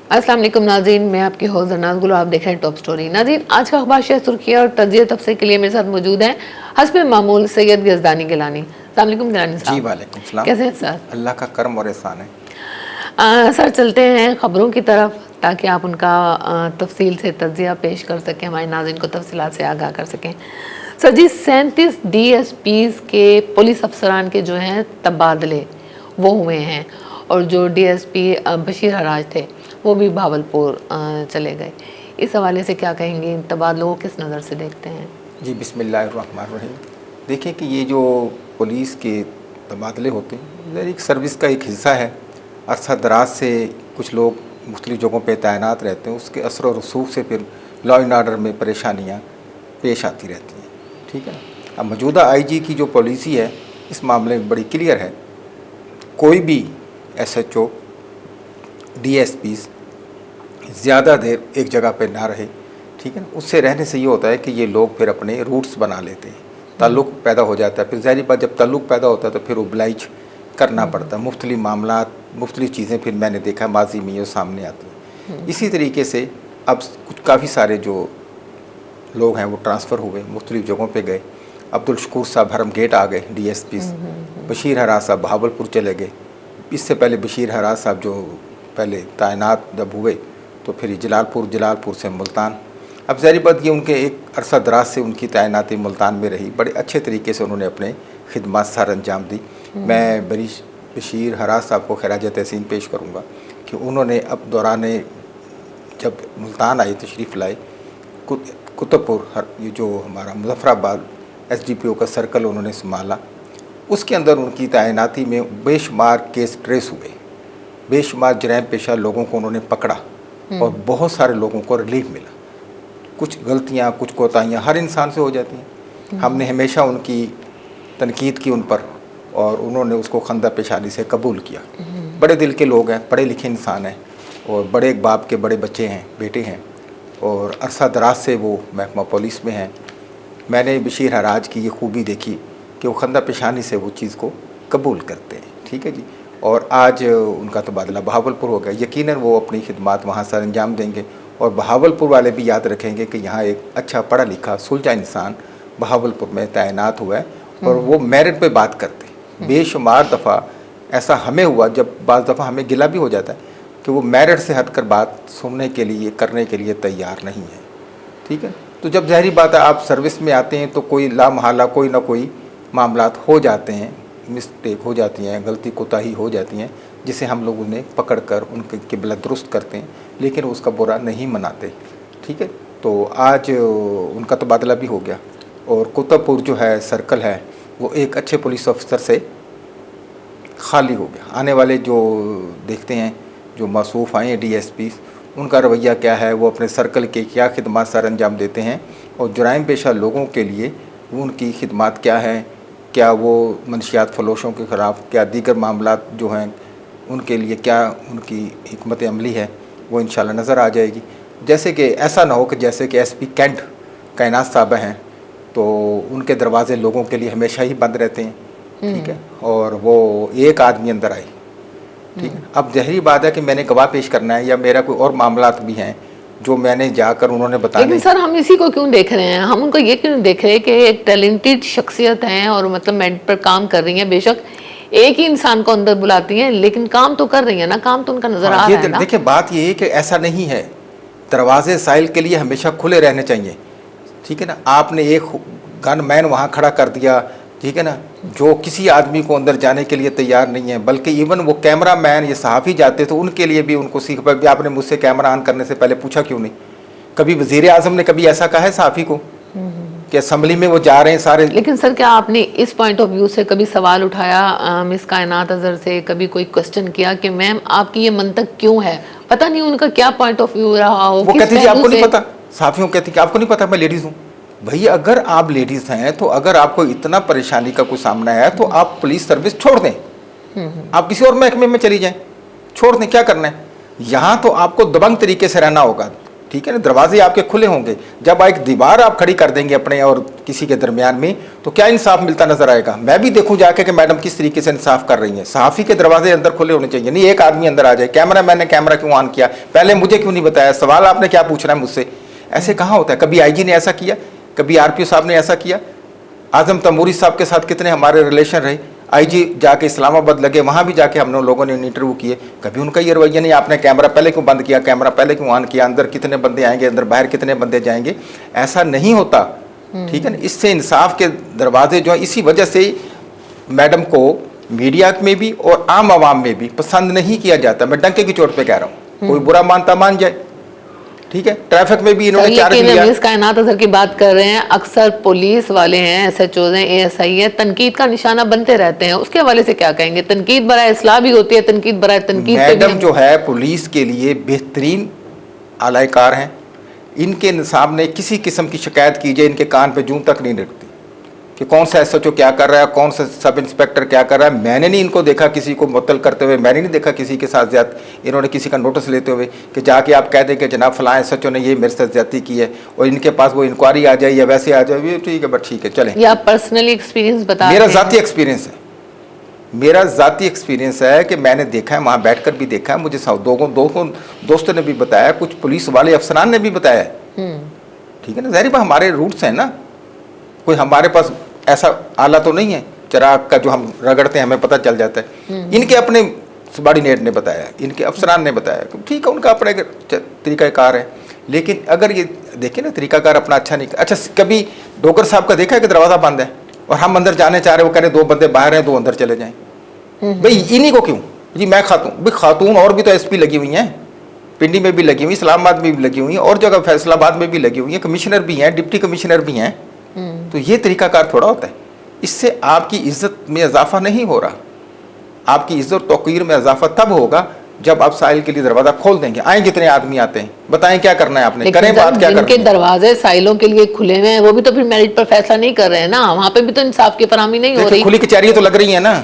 अस्सलाम वालेकुम नाज़रीन, मैं आपकी होस्ट जरनाज़ गुल। आप देख रहे हैं टॉप स्टोरी। नाज़रीन, आज का अखबार शेयर सुर्खियाँ और तजिया तबसरे के लिए मेरे साथ मौजूद हैं हस्ब मामूल सैयद यज़दानी गिलानी। अस्सलाम वालेकुम गिलानी जी साहब, वालेकुम सलाम। कैसे हैं सर? अल्लाह का करम और एहसान है। सर, चलते हैं ख़बरों की तरफ ताकि आप उनका तफसील से तजिया पेश कर सकें, हमारे नाज़रीन को तफसीलात से आगाह कर सकें। सर जी, 37 DSPs के पुलिस अफसरान के जो हैं तबादले वो हुए हैं और जो DSP बशीर हराज थे वो भी भावलपुर चले गए। इस हवाले से क्या कहेंगे? इन तबादलों को किस नज़र से देखते हैं? जी बिस्मिल्लाहिर्रहमानिर्रहीम। देखिए कि ये जो पुलिस के तबादले होते हैं ये एक सर्विस का एक हिस्सा है। अरसा दराज से कुछ लोग मुख्तलिफ़ जगहों पे तैनात रहते हैं, उसके असर और रसूख से फिर लॉ एंड आर्डर में परेशानियाँ पेश आती रहती हैं। ठीक है ना। अब मौजूदा IG की जो पॉलिसी है इस मामले में बड़ी क्लियर है। कोई भी SHO DSPs ज़्यादा देर एक जगह पे ना रहे। ठीक है ना। उससे रहने से ये होता है कि ये लोग फिर अपने रूट्स बना लेते हैं, ताल्लुक़ पैदा हो जाता है। फिर ज़ाहिर बात, जब ताल्लुक़ पैदा होता है तो फिर ओब्लाइज करना पड़ता है। मुख्तलिफ़ मामलात, मुख्तलिफ़ चीज़ें फिर मैंने देखा माजी में ये सामने आती हैं। इसी तरीके से अब कुछ काफ़ी सारे जो लोग हैं वो ट्रांसफ़र हुए, मुख्तलिफ़ जगहों पे गए। अब्दुल शकूर साहब हरम गेट आ गए DSPs। बशीर हराज साहब भावलपुर चले गए। इससे पहले बशीर हराज साहब जो पहले तैनात जब हुए तो फिर जलालपुर से मुल्तान। अब ज़ाहिर बात ये उनके एक अरसा दराज से उनकी तैनाती मुल्तान में रही। बड़े अच्छे तरीके से उन्होंने अपने खिदमत सर अंजाम दी। मैं बशीर हराज साहब को खराज तहसीन पेश करूँगा कि उन्होंने अब दौरान जब मुल्तान आए तशरीफ़ लाए, कुतुबपुर ये जो हमारा मुजफ्फराबाद SDPO का सर्कल उन्होंने संभाला। उसके अंदर उनकी तैनाती में बेशुमार केस ट्रेस हुए, बेशुमार जराइम पेशा लोगों को उन्होंने पकड़ा और बहुत सारे लोगों को रिलीफ मिला। कुछ गलतियाँ, कुछ कोताहियाँ हर इंसान से हो जाती हैं। हमने हमेशा उनकी तनकीद की उन पर और उन्होंने उसको खंदा पेशानी से कबूल किया। बड़े दिल के लोग हैं, पढ़े लिखे इंसान हैं और बड़े बाप के बड़े बच्चे हैं, बेटे हैं और अरसा दराज से वो महकमा पुलिस में हैं। मैंने बशीर हराज की ये खूबी देखी कि वो खंदा पेशानी से वो चीज़ को कबूल करते हैं। ठीक है जी। और आज उनका तबादला बहावलपुर हो गया। यकीनन वो अपनी खिदमात वहाँ सर अंजाम देंगे और बहावलपुर वाले भी याद रखेंगे कि यहाँ एक अच्छा पढ़ा लिखा सुलझा इंसान बहावलपुर में तैनात हुआ है और वो मेरिट पे बात करते हैं। बेशुमार दफ़ा ऐसा हमें हुआ, जब बाज़ दफ़ा हमें गिला भी हो जाता है कि वो मेरिट से हट कर बात सुनने के लिए, करने के लिए तैयार नहीं है। ठीक है। तो जब ज़ाहिर बात है आप सर्विस में आते हैं तो कोई लामहला कोई ना कोई मामलात हो जाते हैं, मिस्टेक हो जाती हैं, गलती कोताही हो जाती हैं, जिसे हम लोग उन्हें पकड़ कर उनके किबला दुरुस्त करते हैं, लेकिन उसका बुरा नहीं मनाते। ठीक है। तो आज उनका तबादला भी हो गया और कुतुबपुर जो है सर्कल है वो एक अच्छे पुलिस अफसर से खाली हो गया। आने वाले जो देखते हैं जो मौसूफ़ आए हैं DSPs, उनका रवैया क्या है, वो अपने सर्कल के क्या खिदमत सर अंजाम देते हैं और जुराइम पेशा लोगों के लिए उनकी खिदमत क्या है, क्या वो मनशियात फलोशों के ख़िलाफ़, क्या दीगर मामलात जो हैं उनके लिए क्या उनकी हिकमत अमली है, वो इंशाल्लाह नज़र आ जाएगी। जैसे कि ऐसा ना हो कि जैसे कि SP कैंट कायनात साहब हैं तो उनके दरवाज़े लोगों के लिए हमेशा ही बंद रहते हैं। ठीक है। और वो एक आदमी अंदर आए। ठीक है। अब ज़हरी बात है कि मैंने गवाह पेश करना है या मेरा कोई और मामलात भी हैं जो मैंने जाकर उन्होंने बताया। लेकिन सर, हम इसी को क्यों देख रहे हैं? हम उनको ये क्यों देख रहे हैं कि एक टैलेंटेड शख्सियत हैं और मतलब मेरिट पर काम कर रही हैं। बेशक एक ही इंसान को अंदर बुलाती हैं लेकिन काम तो कर रही है ना, काम तो उनका नजर आ रहा है ना। देखिए बात ये है कि ऐसा नहीं है, दरवाजे साइल के लिए हमेशा खुले रहने चाहिए। ठीक है ना। आपने एक गन मैन वहाँ खड़ा कर दिया, ठीक है ना, जो किसी आदमी को अंदर जाने के लिए तैयार नहीं है, बल्कि इवन वो कैमरा मैन ये सहाफ़ी जाते तो उनके लिए भी उनको सीख पर भी आपने मुझसे कैमरा ऑन करने से पहले पूछा क्यों नहीं? कभी वज़ीर आज़म ने कभी ऐसा कहा है सहाफ़ी को कि असम्बली में वो जा रहे हैं सारे? लेकिन सर, क्या आपने इस पॉइंट ऑफ व्यू से कभी सवाल उठाया मिस कायनात अजहर से, कभी कोई क्वेश्चन किया कि मैम आपकी ये मंतक क्यों है? पता नहीं उनका क्या पॉइंट ऑफ व्यू रहा हो। वो कहती जी आपको नहीं पता, सहाफ़ियों कहती कि आपको नहीं पता मैं लेडीज़ हूँ। भैया अगर आप लेडीज़ हैं तो अगर आपको इतना परेशानी का कोई सामना है तो आप पुलिस सर्विस छोड़ दें, आप किसी और महकमे में चली जाएं, छोड़ दें, क्या करना है। यहाँ तो आपको दबंग तरीके से रहना होगा। ठीक है ना, दरवाजे आपके खुले होंगे। जब एक दीवार आप खड़ी कर देंगे अपने और किसी के दरमियान में, तो क्या इंसाफ मिलता नजर आएगा? मैं भी देखूं जाके कि मैडम किस तरीके से इंसाफ कर रही हैं। सहाफ़ी के दरवाजे अंदर खुले होने चाहिए, नहीं एक आदमी अंदर आ जाए, कैमरा मैन ने कैमरा क्यों ऑन किया, पहले मुझे क्यों नहीं बताया, सवाल आपने क्या पूछना है मुझसे। ऐसे कहाँ होता है? कभी IG ने ऐसा किया, कभी RPO साहब ने ऐसा किया। आजम तमूरी साहब के साथ कितने हमारे रिलेशन रहे, IG जाके इस्लामाबाद लगे, वहाँ भी जाके हम लोगों ने इंटरव्यू किए, कभी उनका ये रवैया नहीं आपने कैमरा पहले क्यों बंद किया, कैमरा पहले क्यों ऑन किया, अंदर कितने बंदे आएंगे, अंदर बाहर कितने बंदे जाएंगे, ऐसा नहीं होता। ठीक है ना, इससे इंसाफ के दरवाजे जो है, इसी वजह से मैडम को मीडिया में भी और आम आवाम में भी पसंद नहीं किया जाता। मैं डंके की चोट पे कह रहा हूँ, कोई बुरा मानता मान जाए, ठीक है। ट्रैफिक में भी इन्होंने चार्ज लिया। इस कायनात अजहर की बात कर रहे हैं, अक्सर पुलिस वाले हैं, SHOs हैं, ASI हैं, तनकीद का निशाना बनते रहते हैं, उसके हवाले से क्या कहेंगे? तनकीद बराए इस्लाह भी होती है, तनकीद बराए तनकीद पे भी मैडम जो है पुलिस के लिए बेहतरीन आलाकार हैं। इनके सामने किसी किस्म की शिकायत कीजिए, इनके कान पे जूं तक नहीं लगती कि कौन सा SHO क्या कर रहा है, कौन सा सब इंस्पेक्टर क्या कर रहा है। मैंने नहीं इनको देखा किसी को मुअत्तल करते हुए, मैंने नहीं देखा किसी के साथ इन्होंने किसी का नोटिस लेते हुए कि जाके आप कह दें कि जनाब फलां SHO ने ये मेरे साथ ज्यादती की है और इनके पास वो इंक्वायरी आ जाए या वैसे आ जाए, ठीक है बट ठीक है चलें। या पर्सनली एक्सपीरियंस बता, मेरा ज़ाती एक्सपीरियंस है, मेरा ज़ाती एक्सपीरियंस है कि मैंने देखा है, वहाँ बैठकर भी देखा है, मुझे दोस्तों ने भी बताया, कुछ पुलिस वाले अफसरान ने भी बताया, ठीक है ना। ज़ाहिर बात हमारे रूट्स हैं ना, कोई हमारे पास ऐसा आला तो नहीं है चिराग का जो हम रगड़ते हैं हमें पता चल जाता है। इनके अपने सबॉर्डिनेट ने बताया, इनके अफसरान ने बताया, ठीक है उनका अपना तरीक़ाकार है। लेकिन अगर ये देखें ना तरीक़ाकार अपना अच्छा नहीं, अच्छा कभी डोगर साहब का देखा है कि दरवाज़ा बंद है और हम अंदर जाने चाह रहे हैं, वो कह रहे 2 बंदे बाहर हैं, 2 अंदर चले जाएं। भाई इन्हीं को क्यों जी, मैं खातून, भाई खातून और भी तो SP लगी हुई हैं, पिंडी में भी लगी हुई, इस्लामाबाद में भी लगी हुई हैं, और जगह फैसलाबाद में भी लगी हुई हैं, कमिश्नर भी हैं, डिप्टी कमिश्नर भी हैं। तो ये तरीकाकार थोड़ा होता है। इससे आपकी इज्जत में इजाफा नहीं हो रहा। आपकी इज्जत तौकीर में इजाफा तब होगा जब आप साहिल के लिए दरवाजा खोल देंगे। आए जितने आदमी आते हैं, बताएं क्या करना है आपने, करें बात क्या करनी है। जिनके दरवाजे साहिलों के लिए खुले हुए हैं वो भी तो फिर मेरिट पर फैसला नहीं कर रहे हैं ना, वहाँ पे भी तो इंसाफ की फरहमी नहीं हो रही। खुली कचहरियाँ तो लग रही है ना,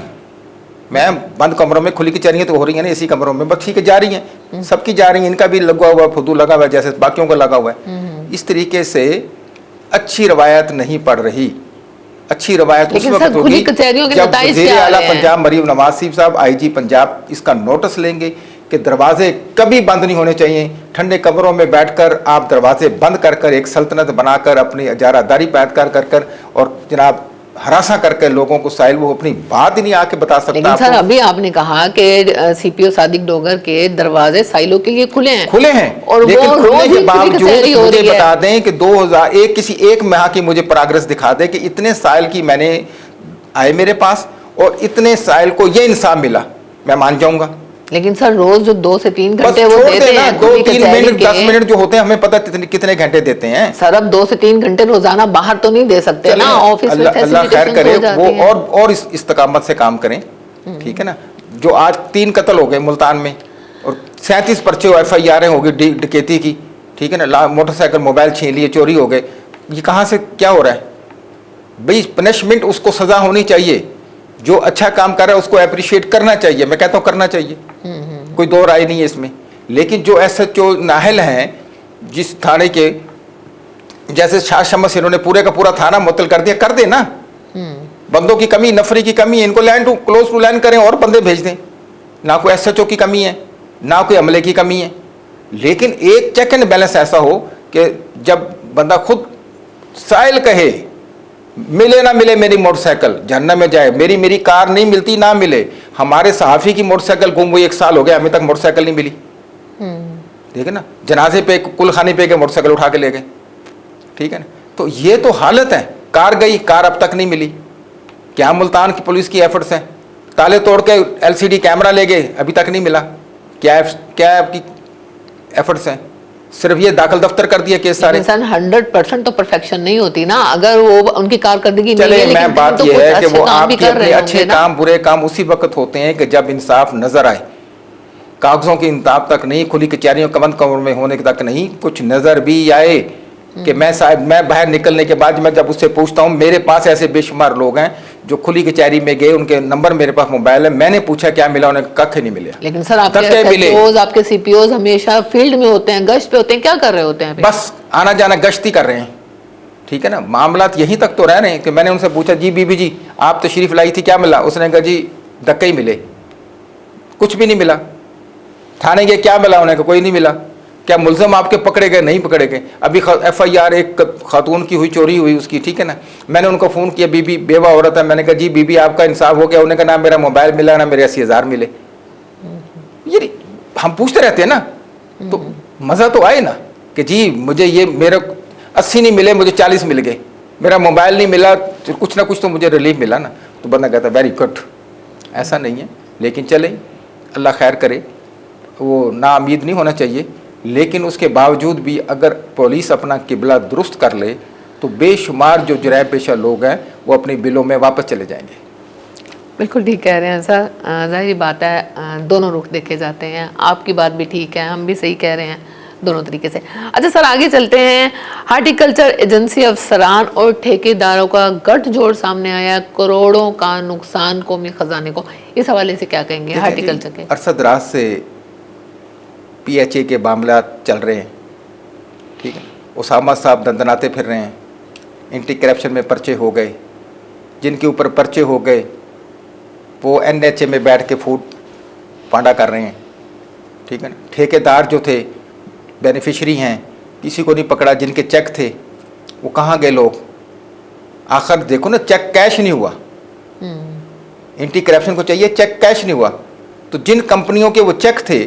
मैं बंद कमरों में खुली कचहरियाँ तो हो रही है ना, इसी कमरों में बस ठीक है जा रही हैं, सबकी जा रही है, इनका भी लगा हुआ फुदू लगा हुआ है जैसे बाकियों का लगा हुआ है। इस तरीके से अच्छी रवायत नहीं पड़ रही। अच्छी रवायत उस वक्त होगी जब वज़ीर आला पंजाब मरीम नवाज साहब IG पंजाब इसका नोटिस लेंगे कि दरवाजे कभी बंद नहीं होने चाहिए। ठंडे कमरों में बैठकर आप दरवाजे बंद कर कर एक सल्तनत बनाकर अपनी इजारादारी पैद कर और जनाब हरासा करके लोगों को साहिल वो अपनी बात ही नहीं आके बता सकता। लेकिन सर अभी आपने कहा कि CPO सादिक डोगर के दरवाजे साहिलों के लिए खुले हैं और लेकिन वो खुलने रोज के बावजूद मुझे बता दें कि 2001 किसी एक माह की मुझे प्रोग्रेस दिखा दे कि इतने साहिल की मैंने आए मेरे पास और इतने साहिल को ये इंसाफ मिला, मैं मान जाऊंगा। लेकिन सर रोज जो 2 से 3 घंटे वो देते हैं, 2-3 मिनट 10 मिनट जो होते हैं हमें पता कितने घंटे देते हैं सर। अब 2 से 3 घंटे रोजाना बाहर तो नहीं दे सकते ना, ऑफिस में अल्लाह खैर करे वो और इस इस्तकामत से काम करें, ठीक है ना। जो आज 3 कत्ल हो गए मुल्तान में और 37 पर्चे FIR हो गई डकैती की, ठीक है ना, मोटरसाइकिल मोबाइल छीन लिए, चोरी हो गए, ये कहाँ से क्या हो रहा है भाई? पनिशमेंट उसको सजा होनी चाहिए, जो अच्छा काम कर रहा है उसको अप्रिशिएट करना चाहिए, मैं कहता हूँ करना चाहिए, कोई दो राय नहीं है इसमें। लेकिन जो SHO नाहल हैं जिस थाने के, जैसे शाह शमस इन्होंने पूरे का पूरा थाना मुअत्तल कर दिया, कर दे ना, बंदों की कमी, नफरी की कमी है, इनको क्लोज टू लाइन करें और बंदे भेज दें। ना कोई SHO की कमी है, ना कोई अमले की कमी है, लेकिन एक चेक एंड बैलेंस ऐसा हो कि जब बंदा खुद साहिल कहे मिले ना मिले मेरी मोटरसाइकिल, जहन्नम में जाए, मेरी कार नहीं मिलती ना मिले। हमारे सहाफ़ी की मोटरसाइकिल गुम हुई 1 साल हो गया, हमें तक मोटरसाइकिल नहीं मिली, ठीक है ना। जनाजे पे कुल खाने पे के मोटरसाइकिल उठा के ले गए, ठीक है ना। तो ये तो हालत है, कार गई, कार अब तक नहीं मिली। क्या मुल्तान की पुलिस की एफर्ट्स हैं? ताले तोड़ के LCD कैमरा ले गए, अभी तक नहीं मिला। क्या आपकी एफर्ट्स हैं? सिर्फ ये दाखिल दफ्तर कर दिया केस सारे। 100% तो परफेक्शन नहीं होती ना, अगर वो उनकी कारकर्दगी चले नहीं है, मैं बात ये है कि वो आपके अपने अच्छे काम बुरे काम उसी वक्त होते हैं कि जब इंसाफ नजर आए। कागजों के इंसाफ तक नहीं, खुली कचहरियों कमंद कमर में होने तक नहीं, कुछ नजर भी आए कि मैं बाहर निकलने के बाद मैं जब उससे पूछता हूँ, मेरे पास ऐसे बेशुमार लोग हैं जो खुली कचहरी में गए, उनके नंबर मेरे पास मोबाइल है, मैंने पूछा क्या मिला, उन्हें कख नहीं मिला। लेकिन सर आपके SHOs, आपके CPOs हमेशा फील्ड में होते हैं, गश्त पे होते हैं, क्या कर रहे होते हैं? बस आना जाना गश्ती कर रहे हैं, ठीक है ना। मामलात यहीं तक तो रह रहे हैं कि मैंने उनसे पूछा जी बीबी जी आप तशरीफ लाई थी, क्या मिला? उसने कहा जी धक्के ही मिले, कुछ भी नहीं मिला। थाने गए, क्या मिला? उन्हें कोई नहीं मिला। क्या मुलजम आपके पकड़े गए? नहीं पकड़े गए। अभी FIR एक खातून की हुई, चोरी हुई उसकी, ठीक है ना। मैंने उनको फ़ोन किया, बीबी बेवा औरत है, मैंने कहा जी बीबी आपका इंसाफ हो गया? उन्होंने कहा ना मेरा मोबाइल मिला, ना मेरे 80,000 मिले। ये हम पूछते रहते हैं ना, तो मज़ा तो आए ना कि जी मुझे ये मेरे 80 नहीं मिले, मुझे 40 मिल गए, मेरा मोबाइल नहीं मिला, तो कुछ ना कुछ तो मुझे रिलीफ मिला ना। तो बंदा कहता वेरी गुड। ऐसा नहीं है, लेकिन चले अल्लाह खैर करे, वो नाउम्मीद नहीं होना चाहिए। लेकिन उसके बावजूद भी अगर पुलिस अपना किबला दुरुस्त कर ले तो बेशुमार जो जराए पेशा लोग हैं वो अपनी बिलों में वापस चले जाएंगे। बिल्कुल ठीक कह रहे हैं सर, जाहिर बात है दोनों रुख देखे जाते हैं, आपकी बात भी ठीक है, हम भी सही कह रहे हैं दोनों तरीके से। अच्छा सर आगे चलते हैं। हार्टिकल्चर एजेंसी अफसरान और ठेकेदारों का गठजोड़ सामने आया, करोड़ों का नुकसान कौमी खजाने को, इस हवाले से क्या कहेंगे? हार्टिकल्चर के अरसा दराज से PHA के मामला चल रहे हैं, ठीक है। उसामा साहब दंदनाते फिर रहे हैं, एंटी करप्शन में पर्चे हो गए, जिनके ऊपर पर्चे हो गए वो NHA में बैठ के फूड पांडा कर रहे हैं, ठीक है ना। ठेकेदार जो थे बेनिफिशरी हैं, किसी को नहीं पकड़ा, जिनके चेक थे वो कहाँ गए लोग? आखिर देखो ना, चेक कैश नहीं हुआ। एंटी करप्शन को चाहिए चेक कैश नहीं हुआ, तो जिन कंपनियों के वो चेक थे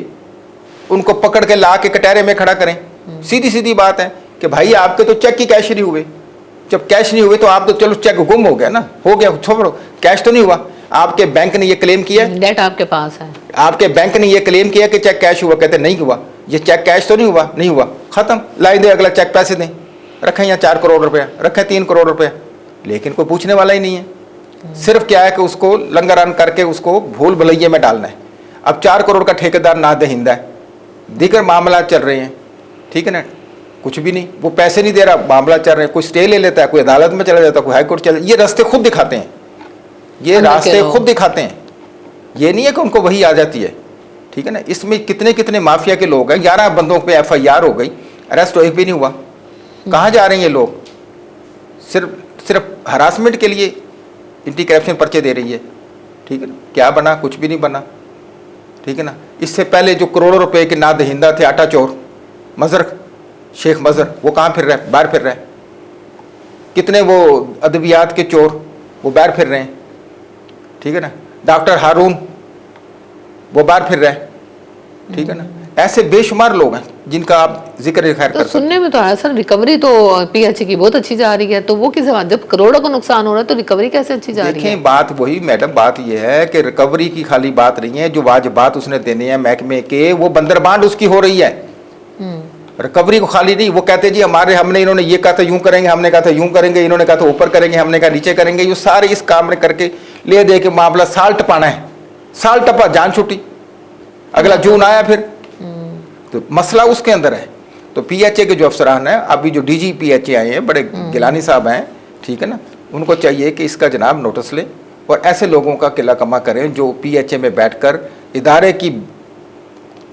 उनको पकड़ के ला के कटहरे में खड़ा करें। सीधी सीधी बात है कि भाई आपके तो चेक ही कैश नहीं हुए, जब कैश नहीं हुए तो आप तो चलो चेक गुम हो गया ना, हो गया, छोड़ो, कैश तो नहीं हुआ। आपके बैंक ने ये क्लेम किया, डेट आपके पास है, आपके बैंक ने ये क्लेम किया कि चेक कैश हुआ, कहते नहीं हुआ, ये चेक कैश तो नहीं हुआ, नहीं हुआ, खत्म, लाई दे अगला चेक, पैसे दें, रखें यहाँ 4 करोड़ रुपया, रखें 3 करोड़ रुपया, लेकिन कोई पूछने वाला ही नहीं है। सिर्फ क्या है कि उसको लंगरान करके उसको भूल भुलैये में डालना है। अब 4 करोड़ का ठेकेदार ना दहिंदा है, दीगर मामला चल रहे हैं, ठीक है ना, कुछ भी नहीं, वो पैसे नहीं दे रहा, मामला चल रहे हैं, कोई स्टे ले लेता है, कोई अदालत में चला जाता है, कोई हाई कोर्ट चला, ये रास्ते खुद दिखाते हैं, ये रास्ते खुद दिखाते हैं, ये नहीं है कि उनको वही आ जाती है, ठीक है ना। इसमें कितने कितने माफिया के लोग हैं, 11 बंदों पे FIR हो गई, अरेस्ट एक भी नहीं हुआ। कहाँ जा रहे हैं ये लोग? सिर्फ हरासमेंट के लिए एंटी करप्शन पर्चे दे रही है, ठीक है ना। क्या बना? कुछ भी नहीं बना, ठीक है ना। इससे पहले जो करोड़ों रुपए के ना दहिंदा थे, आटा चोर मजर, शेख मजर, वो कहाँ फिर रहे? बाहर फिर रहे। कितने वो अदवियात के चोर, वो बाहर फिर रहे हैं, ठीक है ना। डॉक्टर हारून, वो बाहर फिर रहे हैं, ठीक है ना। ऐसे बेशुमार लोग हैं जिनका आप जिक्र खैर तो कर सकते। सुनने में तो आया सर रिकवरी तो PHA की बहुत अच्छी जा रही है, तो वो किस बात, जब करोड़ों का नुकसान हो रहा है तो रिकवरी कैसे अच्छी जा रही है? देखें बात वही मैडम, बात ये है कि रिकवरी की खाली बात नहीं है, जो वाजिबात उसने देने हैं महकमे के, वो बंदरबांट उसकी हो रही है। रिकवरी को खाली नहीं, वो कहते जी हमने इन्होंने ये कहा था यूं करेंगे, हमने कहा था यूं करेंगे, इन्होंने कहा था ऊपर करेंगे, हमने कहा नीचे करेंगे, ये सारे इस काम में करके ले दे के मामला साल टपाना है, साल टपा जान छुट्टी, अगला जून आया फिर, तो मसला उसके अंदर है। तो PHA के जो अफसरान हैं, अभी जो DG PHA आए हैं, बड़े गिलानी साहब हैं, ठीक है ना, उनको चाहिए कि इसका जनाब नोटिस लें और ऐसे लोगों का किला कमा करें जो PHA में बैठकर इदारे की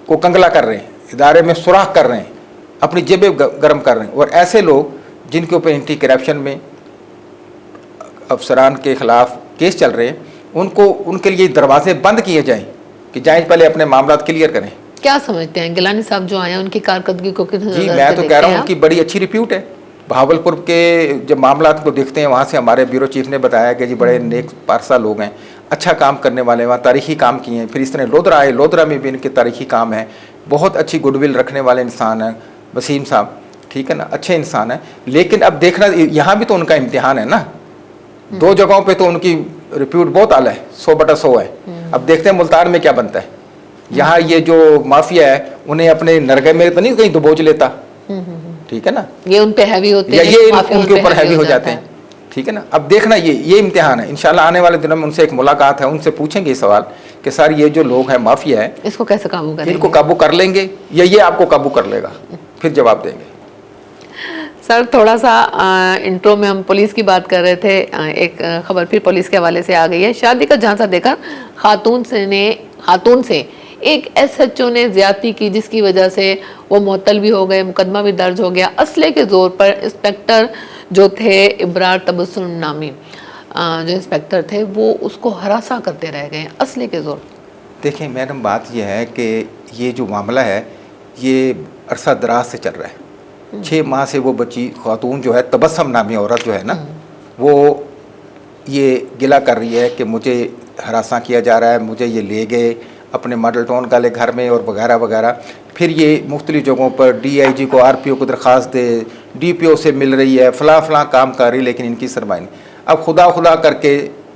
को कंगला कर रहे हैं, इदारे में सुराख कर रहे हैं, अपनी जेबें गर्म कर रहे हैं। और ऐसे लोग जिनके ऊपर एंटी करप्शन में अफसरान के खिलाफ केस चल रहे हैं, उनको उनके लिए दरवाजे बंद किए जाएं कि जाएं पहले अपने मामला क्लियर करें। क्या समझते हैं गिलानी साहब जो आए हैं उनकी कारकर्दगी को किस नजर जी से मैं तो देखते कह रहा हैं हूँ उनकी बड़ी अच्छी रिप्यूट है। भावलपुर के जब मामला को देखते हैं वहाँ से हमारे ब्यूरो चीफ ने बताया कि जी बड़े नेक पारसा लोग हैं, अच्छा काम करने वाले, वहाँ तारीखी काम किए हैं। फिर इस तरह लोधरा आए, लोधरा में भी इनके तारीखी काम है, बहुत अच्छी गुडविल रखने वाले इंसान हैं वसीम साहब, ठीक है ना, अच्छे इंसान हैं। लेकिन अब देखना यहाँ भी तो उनका इम्तिहान है ना, 2 जगहों पे तो उनकी रिप्यूट बहुत आला है, 100/100 है। अब देखते हैं मुल्तान में क्या बनता है। यहाँ ये जो माफिया है उन्हें अपने नरगे में तो नहीं कहीं दबोच लेता, ठीक है ना, ये उन पे हैवी होते हैं, ये उनके ऊपर हैवी हो जाते हैं, ठीक है ना। अब देखना ये इम्तिहान है। इंशाल्लाह आने वाले दिनों में उनसे एक मुलाकात है, उनसे पूछेंगे सवाल कि सर ये जो लोग हैं माफिया है, इसको कैसे काबू करेंगे? इनको काबू कर लेंगे या ये आपको काबू कर लेगा, फिर जवाब देंगे। सर थोड़ा सा इंट्रो में हम पुलिस की बात कर रहे थे, एक खबर फिर पुलिस के हवाले से आ गई है। शादी का झांसा देकर खातून से एक एसएचओ ने ज्यादती की, जिसकी वजह से वो मुअत्तल भी हो गए, मुकदमा भी दर्ज हो गया। असले के जोर पर इंस्पेक्टर जो थे इब्रार तबस्सुम नामी जो इंस्पेक्टर थे वो उसको हरासा करते रह गए असले के जोर। देखिए मैडम, बात यह है कि ये जो मामला है ये अरसा दराज से चल रहा है। 6 माह से वो बच्ची खातून जो है, तबस्सुम नामी औरत जो है ना, वो ये गिला कर रही है कि मुझे हरासा किया जा रहा है, मुझे ये ले गए अपने मॉडल टाउन वाले घर में और वगैरह वगैरह। फिर ये मुख्तलिफ जगहों पर डीआईजी को, आरपीओ को दरख्वास्त दे, डीपीओ से मिल रही है, फलां काम कर रही, लेकिन इनकी सुनवाई नहीं। अब खुदा करके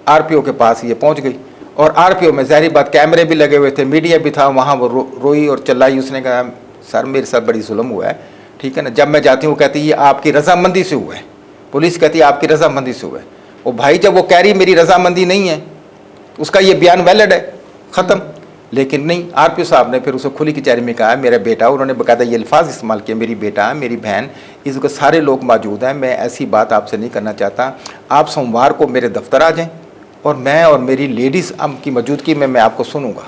आरपीओ के पास ये पहुंच गई और आरपीओ में ज़ाहिर बात कैमरे भी लगे हुए थे, मीडिया भी था वहाँ। वो रोई और चिल्लाई। उसने कहा सर मेरे साथ बड़ी जुल्म हुआ है, ठीक है ना। जब मैं जाती हूँ कहती ये आपकी रजामंदी से हुआ है, पुलिस कहती है आपकी रजामंदी से हुआ है। और भाई जब वो कह रही मेरी रजामंदी नहीं है, उसका ये बयान वैलिड है, ख़त्म। लेकिन नहीं, आरपीओ साहब ने फिर उसे खुली कचहरी में कहा मेरा बेटा, उन्होंने बाकायदा ये अल्फाज इस्तेमाल किए, मेरी बेटा, मेरी बहन, इसके सारे लोग मौजूद हैं, मैं ऐसी बात आपसे नहीं करना चाहता। आप सोमवार को मेरे दफ्तर आ जाएं और मैं और मेरी लेडीज़ की मौजूदगी में मैं आपको सुनूंगा।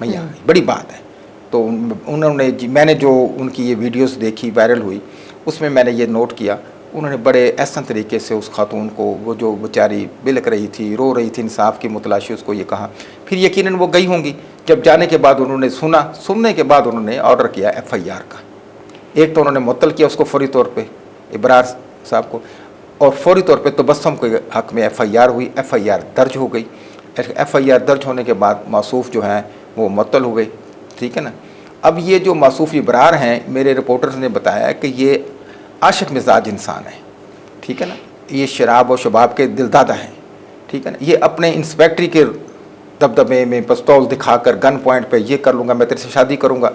भैया बड़ी बात है। तो उन्होंने मैंने जो उनकी ये वीडियोस देखी वायरल हुई, उसमें मैंने ये नोट किया, उन्होंने बड़े एहसन तरीके से उस खातून को, वो जो बेचारी बिलक रही थी, रो रही थी, इंसाफ की मुतलाशी, उसको ये कहा। फिर यकीनन वो गई होंगी। जब जाने के बाद उन्होंने सुनने के बाद उन्होंने ऑर्डर किया FIR का। एक तो उन्होंने मुअत्तल किया उसको फौरी तौर पे, इब्रार साहब को, और फौरी तौर पे तबस्सुम के हक़ में FIR हुई। FIR दर्ज हो गई। FIR दर्ज होने के बाद मासूफ जो हैं वो मुअत्तल हो गए, ठीक है ना। अब ये जो मासूफ इब्रार हैं, मेरे रिपोर्टर्स ने बताया कि ये आशिक मिजाज इंसान है, ठीक है ना। ये शराब और शबाब के दिलदादा हैं, ठीक है ना। ये अपने इंस्पेक्टरी के दबदबे में पिस्तौल दिखाकर गन पॉइंट पे ये कर लूँगा, मैं तेरे से शादी करूँगा,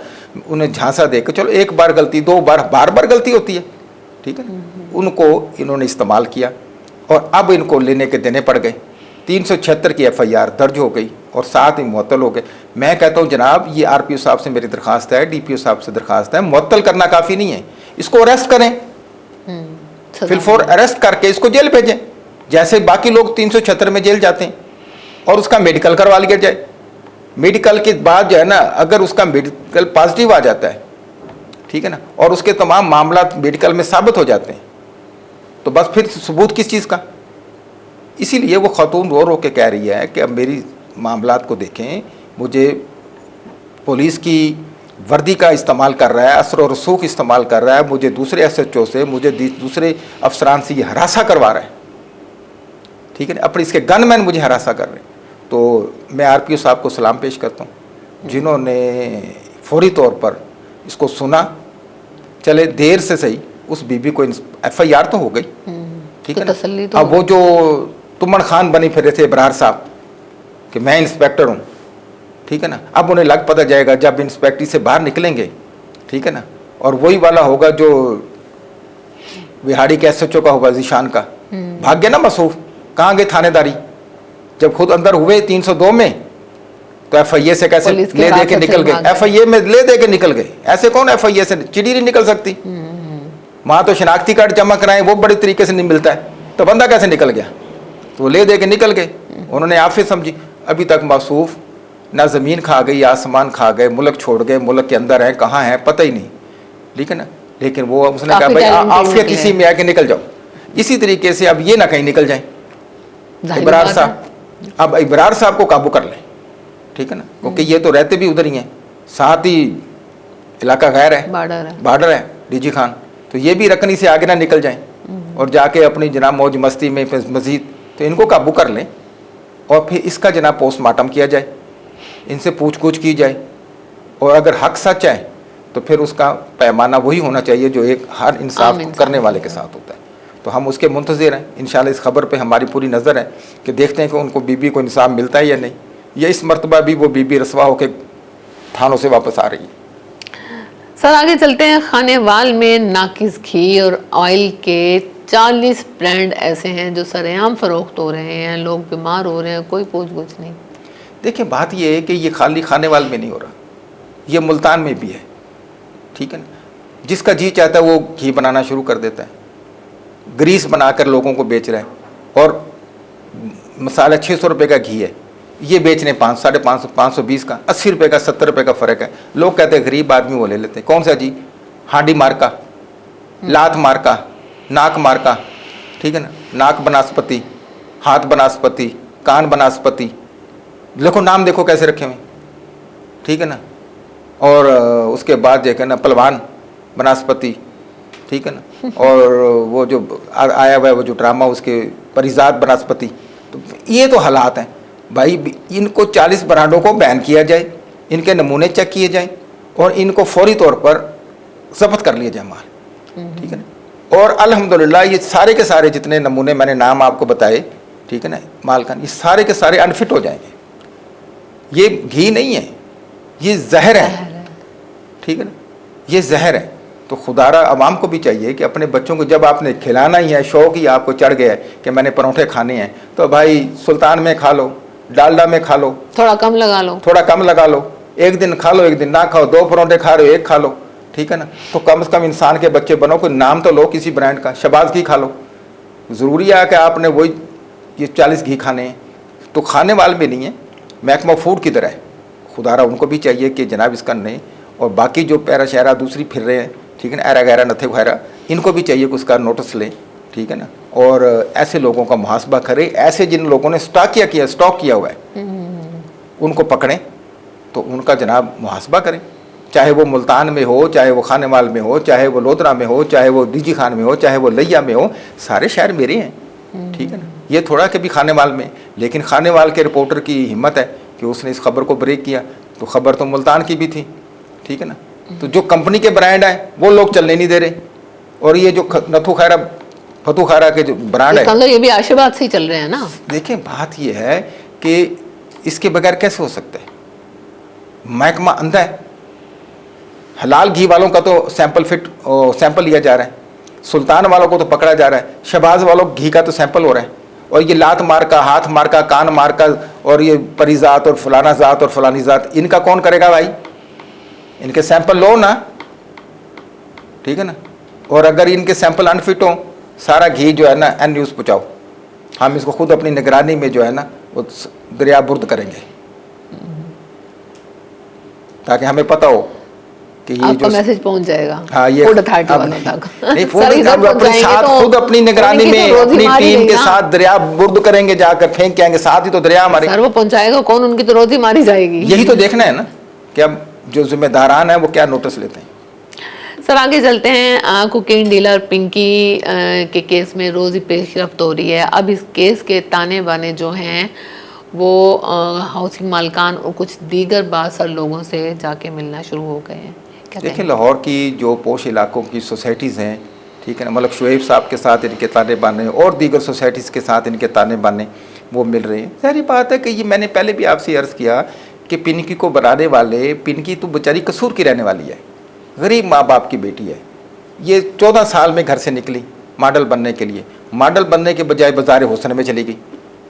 उन्हें झांसा दे के, चलो एक बार गलती, 2 बार, बार गलती होती है, ठीक है ना। उनको इन्होंने इस्तेमाल किया और अब इनको लेने के देने पड़ गए। 376 की FIR दर्ज हो गई और साथ ही मुअत्तल हो गए। मैं कहता हूँ जनाब, ये आरपीओ साहब से मेरी दरख्वास्त है, डीपीओ साहब से दरख्वास्त है, मुअत्तल करना काफ़ी नहीं है, इसको अरेस्ट करें, फिलफोर अरेस्ट करके इसको जेल भेजें, जैसे बाकी लोग 376 में जेल जाते हैं, और उसका मेडिकल करवा लिया जाए। मेडिकल के बाद जो है ना, अगर उसका मेडिकल पॉजिटिव आ जाता है, ठीक है ना, और उसके तमाम मामला मेडिकल में साबित हो जाते हैं, तो बस फिर सबूत किस चीज़ का। इसीलिए वो खातून रो के कह रही है कि अब मेरी मामलात को देखें, मुझे पुलिस की वर्दी का इस्तेमाल कर रहा है, असर और रसूख इस्तेमाल कर रहा है, मुझे दूसरे SHO से, मुझे दूसरे अफसरान से ये हरासा करवा रहा है, ठीक है ना। अपने इसके गनमैन मुझे हरासा कर रहे हैं। तो मैं आरपीओ साहब को सलाम पेश करता हूँ, जिन्होंने फौरी तौर पर इसको सुना। चले देर से सही, उस बीबी को FIR तो हो गई, ठीक है ना। तो अब वो जो तुमन खान बनी फिर थे इब्रार साहब कि मैं इंस्पेक्टर हूँ, ठीक है ना, अब उन्हें लग पता जाएगा जब इंस्पेक्टरी से बाहर निकलेंगे, ठीक है ना। और वही वाला होगा जो बिहाड़ी के SHO का होगा, जीशान का, भाग गया ना मसूफ, कहाँ गए थानेदारी। जब खुद अंदर हुए 302 में तो FIA से कैसे ले दे के निकल गए, FIA में ले दे के निकल गए। ऐसे कौन FIA से चिड़ी नहीं निकल सकती। वहाँ तो शनाख्ती कार्ड जमा कराएं, वो बड़े तरीके से नहीं मिलता है, तो बंदा कैसे निकल गया। तो ले दे के निकल गए, उन्होंने आफियत समझी। अभी तक मासूफ ना ज़मीन खा गई, आसमान खा गए, मुल्क छोड़ गए, मुल्क के अंदर है, कहाँ है पता ही नहीं, ठीक है ना। लेकिन वो उसने कहा भाई आफियत इसी में आके निकल जाओ। इसी तरीके से अब ये ना कहीं निकल जाए इब्रार साहब। अब इब्रार साहब को काबू कर लें, ठीक है ना, क्योंकि ये तो रहते भी उधर ही हैं, साथ ही इलाका गैर है, बॉर्डर है डीजी खान, तो ये भी रकनी से आगे ना निकल जाएं और जाके अपनी जनाब मौज मस्ती में मजीद। तो इनको काबू कर लें और फिर इसका जनाब पोस्टमार्टम किया जाए, इनसे पूछ की जाए, और अगर हक सच है तो फिर उसका पैमाना वही होना चाहिए जो एक हर इंसाफ करने वाले के साथ होता है। तो हम उसके मुंतज़िर हैं। इंशाल्लाह इस खबर पे हमारी पूरी नज़र है कि देखते हैं कि उनको बीबी को इंसाफ मिलता है या नहीं, या इस मरतबा भी वो बीबी रसवा होकर थानों से वापस आ रही है। सर आगे चलते हैं। खानेवाल में नाकिस घी और ऑयल के 40 ब्रांड ऐसे हैं जो सरेआम फरोख्त हो रहे हैं, लोग बीमार हो रहे हैं, कोई पूछ-गुछ नहीं। देखिए बात ये है कि ये खाली खानेवाल में नहीं हो रहा, ये मुल्तान में भी है, ठीक है ना। जिसका जी चाहता है वो घी बनाना शुरू कर देता है। ग्रीस बनाकर लोगों को बेच रहा है, और मसाला 600 रुपये का घी है, ये बेच रहे हैं 500, 520 का, 80 रुपये का, 70 रुपये का फ़र्क है। लोग कहते हैं गरीब आदमी वो ले लेते हैं। कौन सा जी? हांडी मार का, लात मार का, नाक मार का, ठीक है ना, नाक बनास्पति, हाथ बनास्पति, कान बनास्पति, देखो नाम देखो कैसे रखे हुए, ठीक है ना। और उसके बाद जो है ना पलवान बनास्पति, ठीक है ना। और वो जो आया हुआ है वो जो ड्रामा उसके परिजात बनास्पति। तो ये तो हालात हैं भाई। इनको 40 ब्रांडों को बैन किया जाए, इनके नमूने चेक किए जाएं और इनको फौरी तौर पर जब्त कर लिया जाए माल, ठीक है ना। और अल्हम्दुलिल्लाह ये सारे के सारे जितने नमूने मैंने नाम आपको बताए, ठीक है ना, माल का, ये सारे के सारे अनफिट हो जाएंगे। ये घी नहीं है, ये जहर है, ठीक है ना, ये जहर है। तो खुदारा अवाम को भी चाहिए कि अपने बच्चों को जब आपने खिलाना ही है, शौक ही आपको चढ़ गया है कि मैंने परोठे खाने हैं, तो भाई सुल्तान में खा लो, डालडा में खा लो, थोड़ा कम लगा लो, थोड़ा कम लगा लो, एक दिन खा लो, एक दिन ना खाओ, 2 परोठे खा रहे हो, 1 खा लो, ठीक है ना। तो कम से कम इंसान के बच्चे बनो, कोई नाम तो लो किसी ब्रांड का, शबाज घी खा लो। ज़रूरी है कि आपने वही ये 40 घी खाने हैं, तो खाने वाले भी नहीं है। महकमा फूड की तरह है, खुदारा उनको भी चाहिए कि जनाब इसका नहीं, और बाकी जो पैरा शहरा दूसरी फिर रहे हैं, ठीक है ना, ऐरा गैरा नथे वगैरह, इनको भी चाहिए कि उसका नोटिस लें, ठीक है ना। और ऐसे लोगों का मुहासबा करें, ऐसे जिन लोगों ने स्टॉक किया हुआ है उनको पकड़ें, तो उनका जनाब मुहासबा करें। चाहे वो मुल्तान में हो, चाहे वो खानेवाल में हो, चाहे वो लोधरा में हो, चाहे वो डीजी खान में हो, चाहे वो लिया में हो, सारे शहर मेरे हैं, ठीक है ना। ये थोड़ा कि भी खानेवाल में, लेकिन खानेवाल के रिपोर्टर की हिम्मत है कि उसने इस खबर को ब्रेक किया, तो खबर तो मुल्तान की भी थी, ठीक है ना। तो जो कंपनी के ब्रांड हैं वो लोग चलने नहीं दे रहे, और ये जो नथु खैरा फतू खैरा के जो ब्रांड है, मतलब ये भी आशीर्वाद से ही चल रहे हैं ना। देखिए बात ये है कि इसके बगैर कैसे हो सकता है। महकमा अंधा है। हलाल घी वालों का तो सैंपल लिया जा रहा है, सुल्तान वालों को तो पकड़ा जा रहा है, शहबाज वालों घी का तो सैंपल हो रहा है, और ये लात मार का, हाथ मार का, कान मार का, और ये परिजात और फलाना ज़ात और फलानी ज़ात, इनका कौन करेगा भाई? इनके सैंपल लो ना, ठीक है ना। और अगर इनके सैंपल अनफिट हो, सारा घी जो है ना एन न्यूज़ पहुँचाओ, हम इसको खुद अपनी निगरानी में जो है ना वो दरिया बुर्द करेंगे, ताकि हमें पता हो कि ये आपका जो मैसेज पहुंच जाएगा। हाँ, ये फूड अथॉरिटी वालों तक। नहीं, फूड सर, इधर हम अपने पहुंचाएंगे साथ तो खुद अपनी निगरानी उनकी में तो रोजी अपनी मारी टीम गई के ना। साथ दरिया बुर्द करेंगे, जाकर फेंक के आएंगे, साथ ही तो दरिया हमारे। सर वो पहुंचाएगा कौन? उनकी तो रोजी मारी जाएगी। यही तो देखना है ना कि अब जो जिम्मेदारान है वो क्या नोटिस लेते हैं। सर आगे चलते हैं। कोकीन डीलर पिंकी के केस में रोज़ ही पेशरफ्त हो रही है। अब इस केस के ताने बाने जो हैं वो हाउसिंग मालकान और कुछ दीगर बासर लोगों से जाके मिलना शुरू हो गए हैं। देखिए लाहौर की जो पोश इलाकों की सोसाइटीज़ हैं, ठीक है ना, मतलब शुएब साहब के साथ इनके ताने बाने और दीगर सोसाइटीज़ के साथ इनके ताने बाने वो मिल रहे हैं। सारी बात है कि ये मैंने पहले भी आपसे अर्ज़ किया कि पिनकी को बनाने वाले, पिनकी तो बेचारी कसूर की रहने वाली है, गरीब माँ बाप की बेटी है। ये 14 साल में घर से निकली मॉडल बनने के लिए, मॉडल बनने के बजाय बाज़ार हुस्न में चली गई।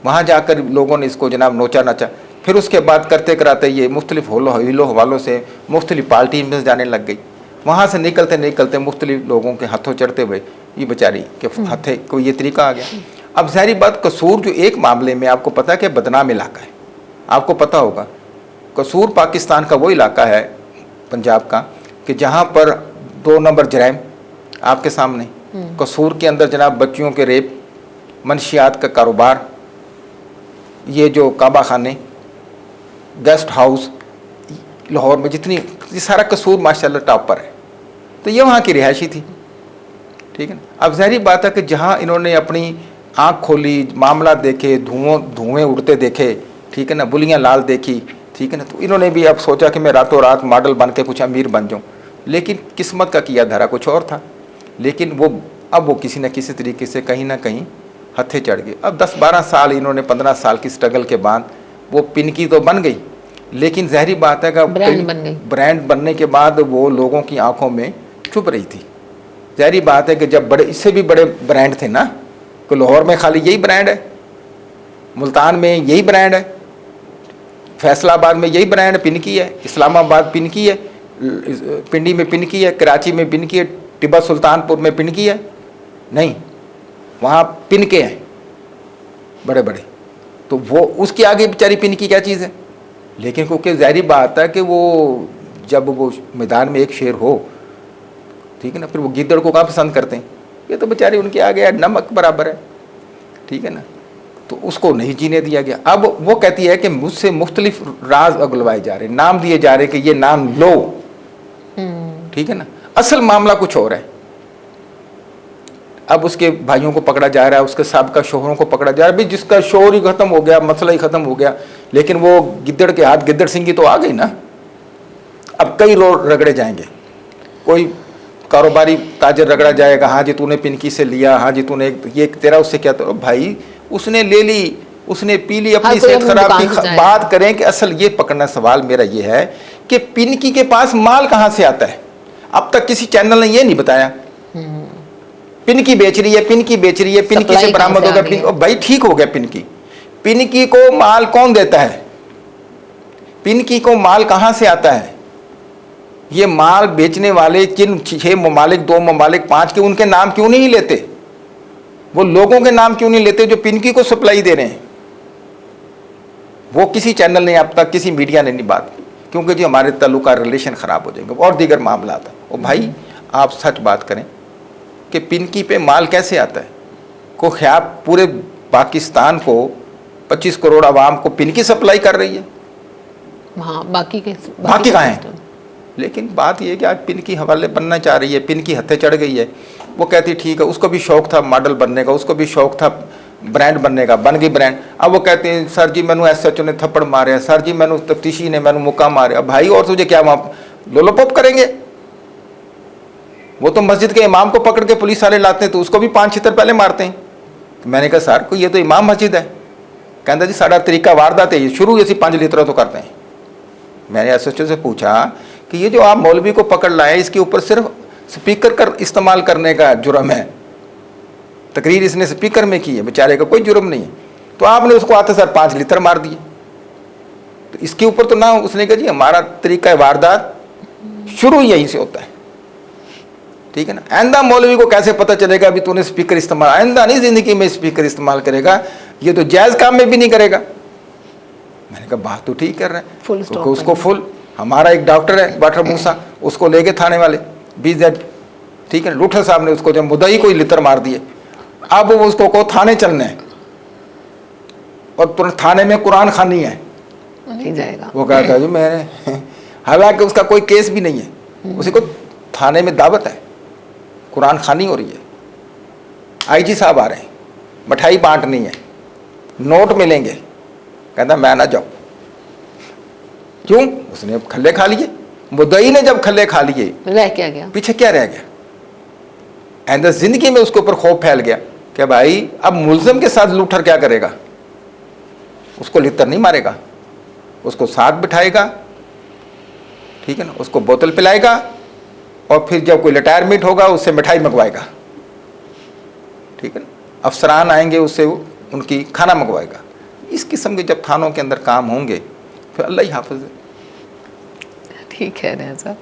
वहाँ जाकर लोगों ने इसको जनाब नोचा नाचा। फिर उसके बाद करते कराते ये मुख्तलिफ हीलो हवालों से मुख्तलिफ पार्टी में जाने लग गई। वहाँ से निकलते निकलते मुख्तलिफ लोगों के हाथों चढ़ते हुए ये बेचारी के हथे को ये तरीका आ गया। अब ज़ाहिर बात, कसूर जो एक मामले में आपको पता है कि बदनाम इलाका है, आपको पता होगा कसूर पाकिस्तान का वो इलाका है पंजाब का कि जहाँ पर 2 नंबर जराइम आपके सामने। कसूर के अंदर जनाब बच्चियों के रेप, मनशियात का कारोबार, ये जो काबा खाने, गेस्ट हाउस, लाहौर में जितनी, ये सारा कसूर माशाल्लाह टॉप पर है। तो ये वहाँ की रिहायशी थी, ठीक है ना। अब ज़ाहिर बात है कि जहाँ इन्होंने अपनी आँख खोली, मामला देखे, धुएँ उड़ते देखे, ठीक है ना, बुलियाँ लाल देखी, ठीक है ना, तो इन्होंने भी अब सोचा कि मैं रातों रात मॉडल बन के कुछ अमीर बन जाऊँ। लेकिन किस्मत का किया धरा कुछ और था। लेकिन वो किसी न किसी तरीके से कहीं ना कहीं हथे चढ़ गए। अब 10-12 साल इन्होंने 15 साल की स्ट्रगल के बाद वो पिनकी तो बन गई, लेकिन ज़ाहिर बात है कि ब्रांड बन गई। ब्रांड बनने के बाद वो लोगों की आंखों में चुभ रही थी। ज़ाहिर बात है कि जब बड़े, इससे भी बड़े ब्रांड थे ना, कि लाहौर में खाली यही ब्रांड है, मुल्तान में यही ब्रांड है, फैसलाबाद में यही ब्रांड पिनकी है, इस्लामाबाद पिनकी है, पिंडी में पिनकी है, कराची में पिनकी है, टिब्बा सुल्तानपुर में पिनकी है। नहीं, वहाँ पिनके हैं बड़े बड़े, तो वो उसके आगे बेचारी पिनकी क्या चीज़ है। लेकिन क्योंकि ज़ाहिर बात है कि वो जब वो मैदान में एक शेर हो, ठीक है ना, फिर वो गिद्दड़ को कहाँ पसंद करते हैं, ये तो बेचारी उनके आगे नमक बराबर है, ठीक है ना। तो उसको नहीं जीने दिया गया। अब वो कहती है कि मुझसे मुख्तलिफ राज अगलवाए जा रहे, नाम दिए जा रहे कि ये नाम लो, ठीक है ना, असल मामला कुछ और है। अब उसके भाइयों को पकड़ा जा रहा है, उसके साबका शोहरों को पकड़ा जा रहा है। भाई जिसका शोहर ही खत्म हो गया, मसला ही खत्म हो गया, लेकिन वो गिद्दड़ के हाथ गिद्दड़ सिंगी तो आ गई ना। अब कई रोड रगड़े जाएंगे, कोई कारोबारी ताजर रगड़ा जाएगा, हाँ जी तूने पिनकी से लिया, हाँ जी तूने ये तेरा उससे क्या, तो भाई उसने ले ली, उसने पी ली, अपनी सेहत खराब की बात करें कि असल ये पकड़ना। सवाल मेरा ये है कि पिनकी के पास माल कहाँ से आता है। अब तक किसी चैनल ने ये नहीं बताया। पिनकी बेच रही है, पिनकी बेच रही है, पिनकी से बरामद हो गया। भाई ठीक हो गया, पिनकी, पिनकी को माल कौन देता है, पिनकी को माल कहाँ से आता है। ये माल बेचने वाले जिन 6 ममालिक, 2 ममालिक, 5 के, उनके नाम क्यों नहीं लेते, वो लोगों के नाम क्यों नहीं लेते जो पिनकी को सप्लाई दे रहे हैं। वो किसी चैनल ने अब तक, किसी मीडिया ने नहीं बात की, क्योंकि जी हमारे ताल्लुका रिलेशन ख़राब हो जाएंगे और दीगर मामला आता। और भाई आप सच बात करें कि पिनकी पे माल कैसे आता है। को ख्याल पूरे पाकिस्तान को 25 करोड़ आवाम को पिनकी सप्लाई कर रही है, हाँ बाकी कहाँ है। लेकिन बात ये है कि आज पिनकी हवाले बनना चाह रही है, पिनकी हत्थे चढ़ गई है। वो कहती ठीक है, उसको भी शौक था मॉडल बनने का, उसको भी शौक था ब्रांड बनने का, बन गई ब्रांड। अब वो कहते हैं सर जी मैनू SHO ने थप्पड़ मारे, सर जी मैनू तफ्तीशी ने मैनू मुक्का मारे। अब भाई और तुझे क्या वहाँ लोलोपॉप करेंगे। वो तो मस्जिद के इमाम को पकड़ के पुलिस वाले लाते हैं तो उसको भी 5 छितर पहले मारते हैं। तो मैंने कहा सर को ये तो इमाम मस्जिद है। कहता जी साड़ा तरीका वारदात है, ये शुरू ऐसी 5 लीटर तो करते हैं। मैंने SHO से पूछा कि ये जो आप मौलवी को पकड़ लाए, इसके ऊपर सिर्फ स्पीकर कर इस्तेमाल करने का जुर्म है, तकरीर इसने स्पीकर में की है, बेचारे का कोई जुर्म नहीं है, तो आपने उसको आते सर 5 लीटर मार दिए, तो इसके ऊपर तो ना। उसने कहा जी हमारा तरीका वारदात शुरू यहीं से होता है, ठीक है ना। आइंदा मौलवी को कैसे पता चलेगा अभी तूने स्पीकर इस्तेमाल, आइंदा नहीं जिंदगी में स्पीकर इस्तेमाल करेगा, ये तो जायज़ काम में भी नहीं करेगा। मैंने कहा बात तो ठीक कर रहे हैं, तो उसको फुल। हमारा एक डॉक्टर है डॉक्टर मूसा, उसको ले गए थाने वाले 20Z, ठीक है। लूठर साहब ने उसको जब मुद्दई को लितर मार दिए, अब वो उसको को थाने चलना है और तुरंत थाने में कुरान खानी है, नहीं जाएगा। वो कहता है जी मैंने, हालांकि उसका कोई केस भी नहीं है, उसी को थाने में दावत है, कुरान खानी हो रही है, IG साहब आ रहे हैं, मिठाई बांटनी है, नोट मिलेंगे। कहता मैं ना जाऊँ, क्यों, उसने अब खल्ले खा लिए, मुद्दई ने जब खल्ले खा लिए रह क्या गया, पीछे क्या रह गया। एंड जिंदगी में उसके ऊपर खौफ फैल गया कि भाई अब मुलजम के साथ लूठर क्या करेगा, उसको लितर नहीं मारेगा, उसको साथ बिठाएगा, ठीक है ना, उसको बोतल पिलाएगा और फिर जब कोई रिटायरमेंट होगा उससे मिठाई मंगवाएगा, ठीक है ना, अफसरान आएंगे उससे उनकी खाना मंगवाएगा। इस किस्म के जब थानों के अंदर काम होंगे फिर अल्लाह ही हाफिज़ है। ठीक है रहे सर।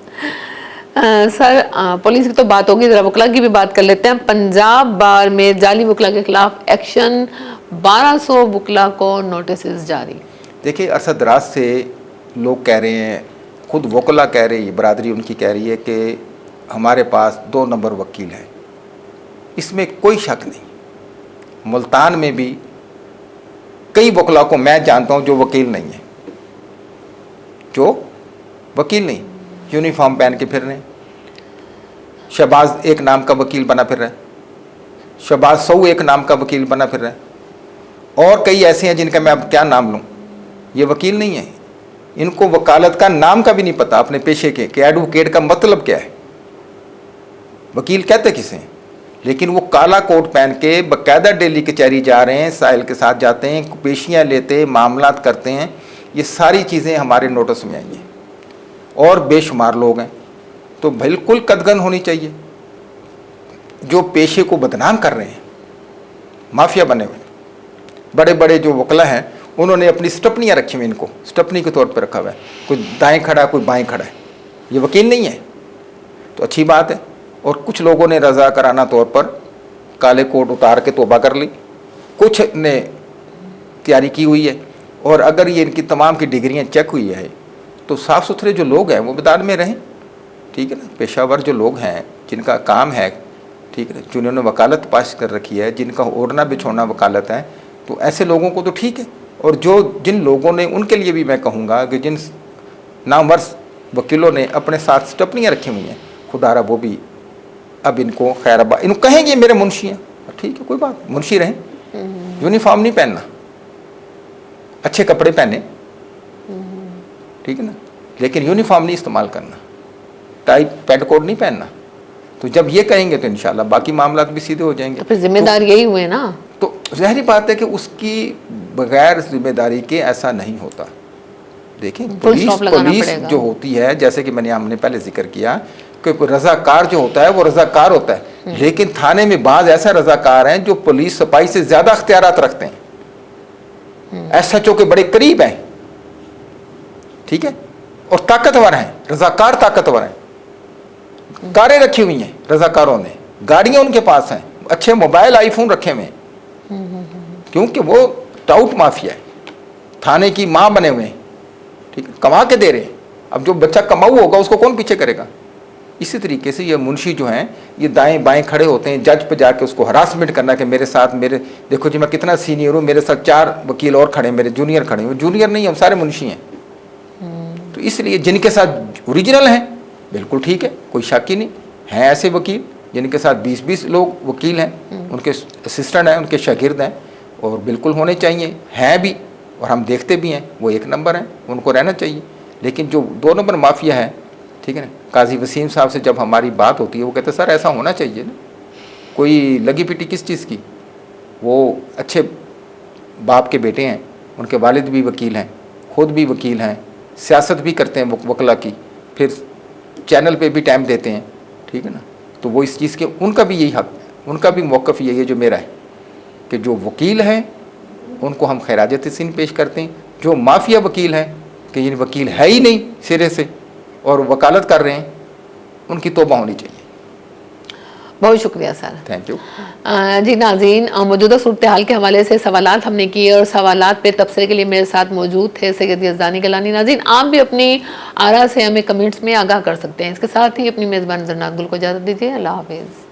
सर पुलिस की तो बात होगी, जरा वकला की भी बात कर लेते हैं। पंजाब बार में जाली वकला के खिलाफ एक्शन, 1200 वकला को नोटिस जारी। देखिए अरसा दराज से लोग कह रहे हैं, खुद वकला कह रही है, बरादरी उनकी कह रही है कि हमारे पास 2 नंबर वकील हैं, इसमें कोई शक नहीं। मुल्तान में भी कई वकला को मैं जानता हूँ जो वकील नहीं है, जो वकील नहीं, यूनिफॉर्म पहन के फिर रहे हैं। शहबाज एक नाम का वकील बना फिर रहा है, शहबाज सऊ एक नाम का वकील बना फिर रहा है, और कई ऐसे हैं जिनका मैं अब क्या नाम लूँ, ये वकील नहीं है, इनको वकालत का नाम का भी नहीं पता अपने पेशे के, कि एडवोकेट का मतलब क्या है, वकील कहते किसे हैं। लेकिन वो काला कोट पहन के बाकायदा डेली कचहरी जा रहे हैं, साहिल के साथ जाते हैं, पेशियाँ लेते, मामलात करते हैं। ये सारी चीज़ें हमारे नोटिस में आई हैं और बेशुमार लोग हैं, तो बिल्कुल कदगन होनी चाहिए। जो पेशे को बदनाम कर रहे हैं, माफिया बने हुए बड़े बड़े जो वकला हैं, उन्होंने अपनी स्टपनियाँ रखी हुई, इनको स्टपनी के तौर पर रखा हुआ है, कोई दाएँ खड़ा कोई बाएँ खड़ा है, ये वकील नहीं है, तो अच्छी बात है। और कुछ लोगों ने रज़ाकाराना तौर पर काले कोट उतार के तौबा कर ली, कुछ ने तैयारी की हुई है। और अगर ये इनकी तमाम की डिग्रियां चेक हुई है तो साफ़ सुथरे जो लोग हैं वो मैदान में रहें, ठीक है ना। पेशावर जो लोग हैं जिनका काम है, ठीक है, जिन्होंने वकालत पास कर रखी है, जिनका ओढ़ना बिछोना वकालत है, तो ऐसे लोगों को तो ठीक है। और जो जिन लोगों ने, उनके लिए भी मैं कहूँगा कि जिन नामवर वकीलों ने अपने साथ स्टपनियाँ रखी हुई हैं, खुदारा वो भी अब इनको खैर इनको कहेंगे मेरे मुंशी हैं, ठीक है, कोई बात, मुंशी रहें, यूनिफॉर्म नहीं पहनना, अच्छे कपड़े पहने, ठीक है ना, लेकिन यूनिफॉर्म नहीं इस्तेमाल करना, टाई पैंट कोट नहीं पहनना। तो जब ये कहेंगे तो इंशाल्लाह बाकी मामला भी सीधे हो जाएंगे। फिर जिम्मेदार यही हुए ना। तो जाहिर बात है कि उसकी बगैर जिम्मेदारी के ऐसा नहीं होता। देखिए पुलिस जो होती है, जैसे कि हमने पहले जिक्र किया कि रजाकार जो होता है वो रजाकार होता है, लेकिन थाने में बाज ऐसा रजाकार हैं जो पुलिस सिपाही से ज्यादा अख्तियारात रखते हैं, SHO के बड़े करीब हैं, ठीक है, और ताकतवर हैं, रजाकार ताकतवर हैं, कारें रखी हुई हैं रजाकारों ने, गाड़ियां उनके पास हैं, अच्छे मोबाइल आईफोन रखे हुए हैं, क्योंकि वो टाउट माफिया है, थाने की माँ बने हुए हैं, ठीक है, कमा के दे रहे हैं। अब जो बच्चा कमाऊ होगा उसको कौन पीछे करेगा। इसी तरीके से ये मुंशी जो हैं ये दाएं बाएं खड़े होते हैं, जज पे जाके उसको हरासमेंट करना कि मेरे साथ, मेरे देखो जी मैं कितना सीनियर हूँ, मेरे साथ 4 वकील और खड़े हैं, मेरे जूनियर खड़े हैं। जूनियर नहीं, हम सारे मुंशी हैं। तो इसलिए जिनके साथ ओरिजिनल हैं बिल्कुल ठीक है, कोई शक ही नहीं है। ऐसे वकील जिनके साथ 20-20 लोग वकील हैं, उनके असिस्टेंट हैं, उनके शागिर्द हैं, और बिल्कुल होने चाहिए, हैं भी, और हम देखते भी हैं वो 1 नंबर हैं, उनको रहना चाहिए। लेकिन जो 2 नंबर माफिया है, ठीक है ना, काजी वसीम साहब से जब हमारी बात होती है वो कहते सर ऐसा होना चाहिए ना, कोई लगी पिटी किस चीज़ की, वो अच्छे बाप के बेटे हैं, उनके वालिद भी वकील हैं, खुद भी वकील हैं, सियासत भी करते हैं वकला की, फिर चैनल पे भी टाइम देते हैं, ठीक है ना। तो वो इस चीज़ के, उनका भी यही हक है, उनका भी मौक़िफ़ यही है जो मेरा है कि जो वकील हैं उनको हम खैराज तहसीन पेश करते हैं। जो माफिया वकील हैं कि ये वकील है ही नहीं सिरे से और वकालत कर रहे हैं, उनकी तौबा होनी चाहिए। बहुत शुक्रिया सर, थैंक यू। जी नाज़रीन, मौजूदा सूरत हाल के हवाले से सवालात हमने किए और सवालात पे तबसरे के लिए मेरे साथ मौजूद थे सैयद यज़दानी गिलानी। नाज़रीन, आप भी अपनी आरा से हमें कमेंट्स में आगाह कर सकते हैं। इसके साथ ही अपनी मेज़बान जन्नत गुल को इजाज़त दीजिए। अल्लाह हाफ़िज़।